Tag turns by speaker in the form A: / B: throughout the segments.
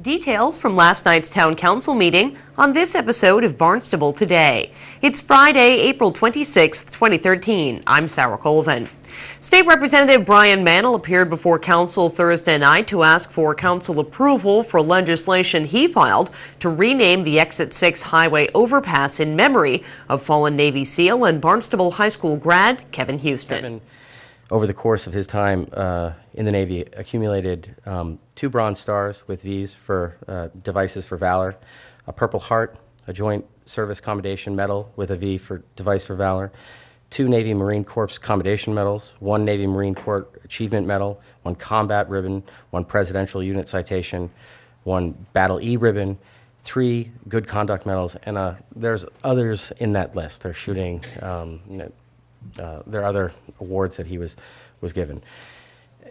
A: Details from last night's town council meeting on this episode of Barnstable Today. It's Friday, April 26, 2013. I'm Sarah Colvin. State Representative Brian Mannell appeared before council Thursday night to ask for council approval for legislation he filed to rename the Exit 6 highway overpass in memory of fallen Navy SEAL and Barnstable High School grad Kevin Houston.
B: Over the course of his time in the Navy, accumulated 2 Bronze Stars with V's for Devices for Valor, a Purple Heart, a Joint Service Commendation Medal with a V for Device for Valor, 2 Navy Marine Corps Commendation Medals, 1 Navy Marine Corps Achievement Medal, 1 Combat Ribbon, 1 Presidential Unit Citation, 1 Battle E Ribbon, 3 Good Conduct Medals, and there's others in that list. They're shooting. There are other awards that he was given.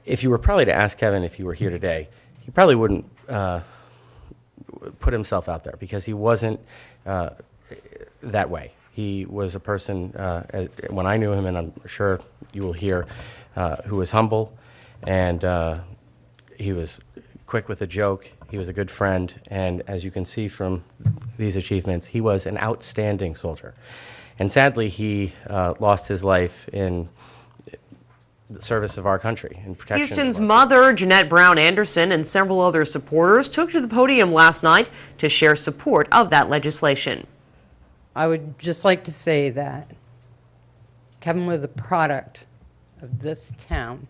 B: If you were probably to ask Kevin if he were here today, he probably wouldn't put himself out there because he wasn't that way. He was a person, when I knew him, and I'm sure you will hear, who was humble, and he was quick with a joke. He was a good friend, and as you can see from these achievements, he was an outstanding soldier. And sadly, he lost his life in the service of our country, in protection.
A: Houston's mother, Jeanette Brown Anderson, and several other supporters took to the podium last night to share support of that legislation.
C: I would just like to say that Kevin was a product of this town.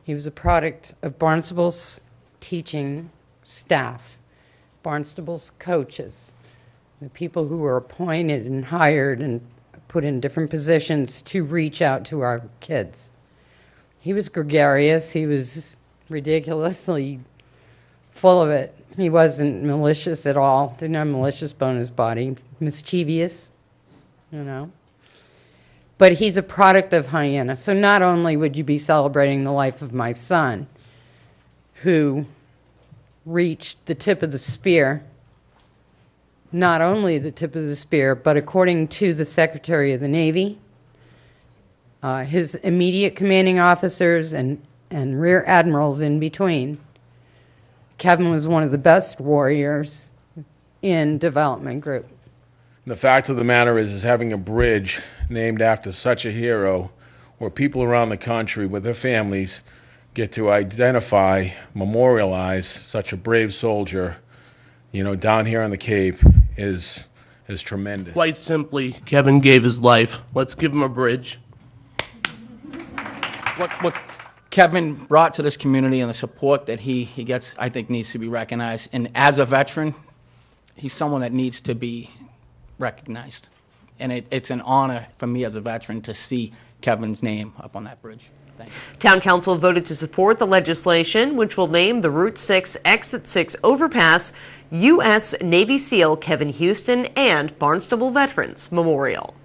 C: He was a product of Barnstable's teaching staff, Barnstable's coaches, the people who were appointed and hired and put in different positions to reach out to our kids. He was gregarious. He was ridiculously full of it. He wasn't malicious at all. Didn't have a malicious bone in his body. Mischievous, you know. But he's a product of Hyena. So not only would you be celebrating the life of my son, who reached the tip of the spear, not only the tip of the spear, but according to the Secretary of the Navy, his immediate commanding officers and rear admirals in between, Kevin was one of the best warriors in development group.
D: The fact of the matter is having a bridge named after such a hero where people around the country with their families get to identify, memorialize such a brave soldier, you know, down here on the Cape is tremendous.
E: Quite simply, Kevin gave his life. Let's give him a bridge.
F: What Kevin brought to this community and the support that he gets, I think, needs to be recognized. And as a veteran, he's someone that needs to be recognized. And it's an honor for me as a veteran to see Kevin's name up on that bridge. Thank you.
A: Town Council voted to support the legislation, which will name the Route 6 Exit 6 overpass U.S. Navy SEAL Kevin Houston and Barnstable Veterans Memorial.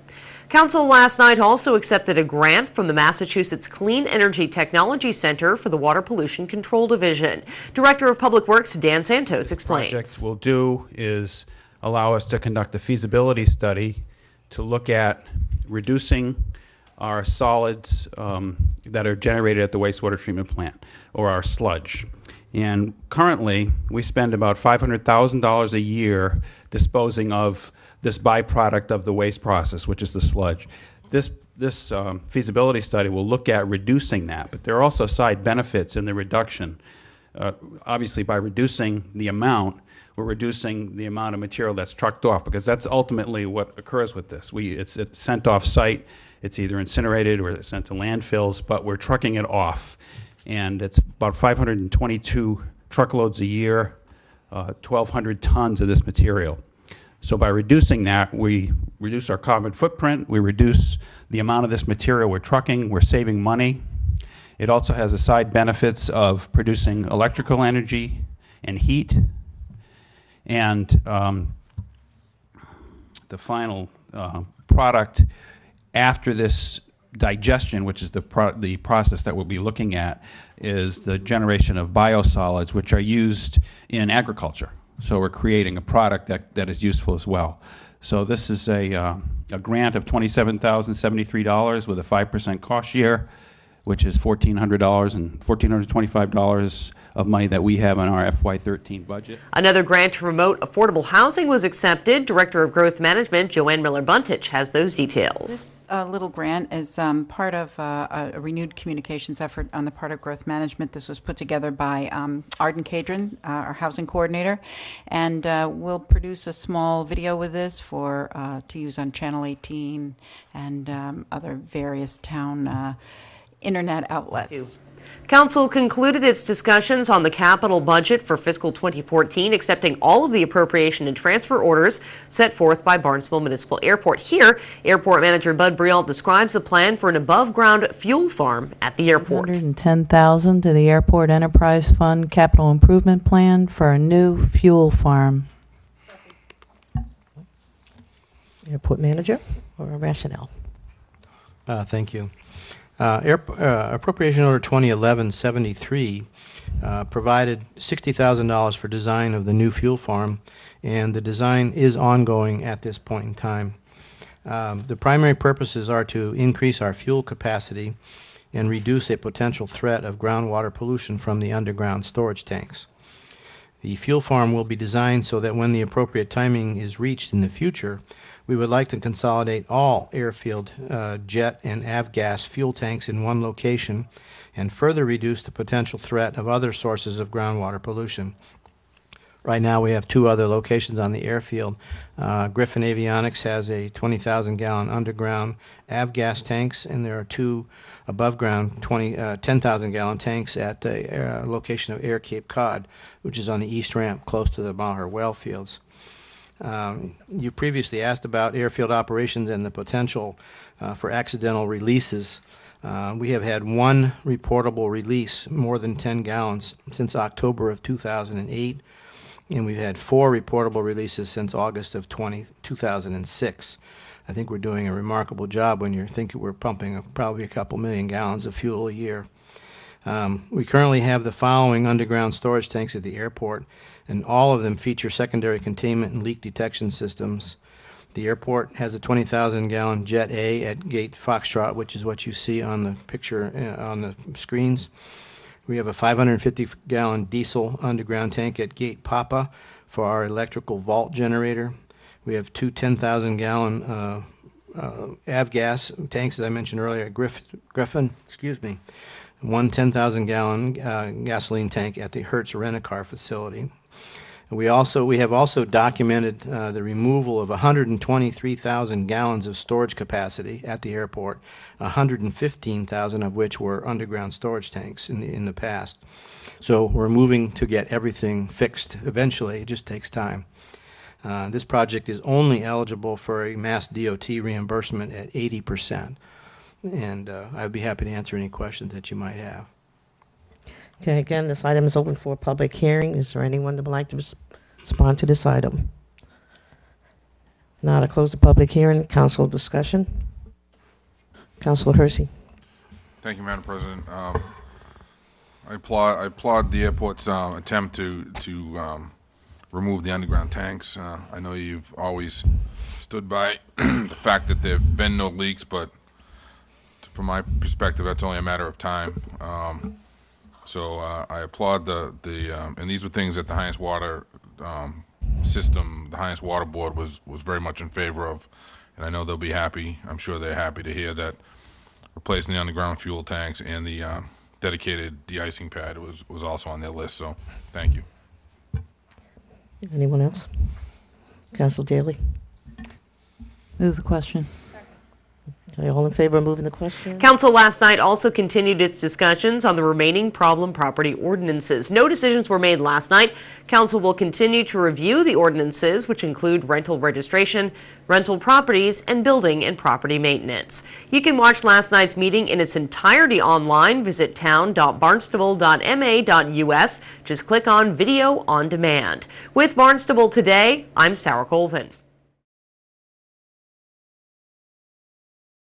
A: Council last night also accepted a grant from the Massachusetts Clean Energy Technology Center for the Water Pollution Control Division. Director of Public Works Dan Santos explains.
G: What this project will do is allow us to conduct a feasibility study to look at reducing our solids that are generated at the wastewater treatment plant, or our sludge. And currently, we spend about $500,000 a year disposing of this byproduct of the waste process, which is the sludge. This feasibility study will look at reducing that, but there are also side benefits in the reduction. Obviously, by reducing the amount, we're reducing the amount of material that's trucked off, because that's ultimately what occurs with this. It's sent off site, it's either incinerated or it's sent to landfills, but we're trucking it off. And it's about 522 truckloads a year, 1,200 tons of this material. So by reducing that, we reduce our carbon footprint, we reduce the amount of this material we're trucking, we're saving money. It also has the side benefits of producing electrical energy and heat. And the final product after this digestion, which is the process that we'll be looking at, is the generation of biosolids, which are used in agriculture. So we're creating a product that is useful as well. So this is a grant of $27,073 with a 5% cost share, which is $1,400 and $1,425 of money that we have in our FY13 budget.
A: Another grant to promote affordable housing was accepted. Director of Growth Management, Joanne Miller-Buntich, has those details.
H: This little grant is part of a renewed communications effort on the part of Growth Management. This was put together by Arden Cadron, our housing coordinator, and we'll produce a small video with this for to use on Channel 18 and other various town internet outlets.
A: Council concluded its discussions on the capital budget for fiscal 2014, accepting all of the appropriation and transfer orders set forth by Barnstable Municipal Airport. Here, Airport Manager Bud Brialt describes the plan for an above-ground fuel farm at the airport.
I: $110,000 to the Airport Enterprise Fund Capital Improvement Plan for a new fuel farm.
J: Airport Manager, or a rationale?
K: Thank you. Appropriation Order 2011-73 provided $60,000 for design of the new fuel farm, and the design is ongoing at this point in time. The primary purposes are to increase our fuel capacity and reduce a potential threat of groundwater pollution from the underground storage tanks. The fuel farm will be designed so that when the appropriate timing is reached in the future, we would like to consolidate all airfield jet and avgas fuel tanks in one location and further reduce the potential threat of other sources of groundwater pollution. Right now we have two other locations on the airfield. Griffin Avionics has a 20,000-gallon underground avgas tanks, and there are two above-ground 10,000-gallon tanks at the location of Air Cape Cod, which is on the east ramp close to the Maher well fields. You previously asked about airfield operations and the potential for accidental releases. We have had one reportable release, more than 10 gallons, since October of 2008, and we've had 4 reportable releases since August of 2006. I think we're doing a remarkable job when you think we're pumping probably a couple million gallons of fuel a year. We currently have the following underground storage tanks at the airport, and all of them feature secondary containment and leak detection systems. The airport has a 20,000-gallon Jet A at Gate Foxtrot, which is what you see on the picture on the screens. We have a 550-gallon diesel underground tank at Gate Papa for our electrical vault generator. We have two 10,000-gallon avgas tanks, as I mentioned earlier, at Griffin, one 10,000-gallon gasoline tank at the Hertz Rent-A-Car facility. We have also documented the removal of 123,000 gallons of storage capacity at the airport, 115,000 of which were underground storage tanks in the past. So we're moving to get everything fixed eventually. It just takes time. This project is only eligible for a Mass DOT reimbursement at 80%. And I'd be happy to answer any questions that you might have.
J: Okay, again, this item is open for public hearing. Is there anyone that would like to respond to this item? Now to close the public hearing, council discussion. Councilor Hersey.
L: Thank you, Madam President. I applaud the airport's attempt to remove the underground tanks. I know you've always stood by the fact that there have been no leaks, but from my perspective, that's only a matter of time. So I applaud and these were things that the Highest Water system, the Highest Water Board was very much in favor of, and I know they'll be happy. I'm sure they're happy to hear that replacing the underground fuel tanks and the dedicated de-icing pad was also on their list. So thank you.
J: Anyone else? Council Daly.
I: Move the question.
J: Okay, all in favor of moving the question?
A: Council last night also continued its discussions on the remaining problem property ordinances. No decisions were made last night. Council will continue to review the ordinances, which include rental registration, rental properties, and building and property maintenance. You can watch last night's meeting in its entirety online. Visit town.barnstable.ma.us. Just click on Video on Demand. With Barnstable Today, I'm Sarah Colvin.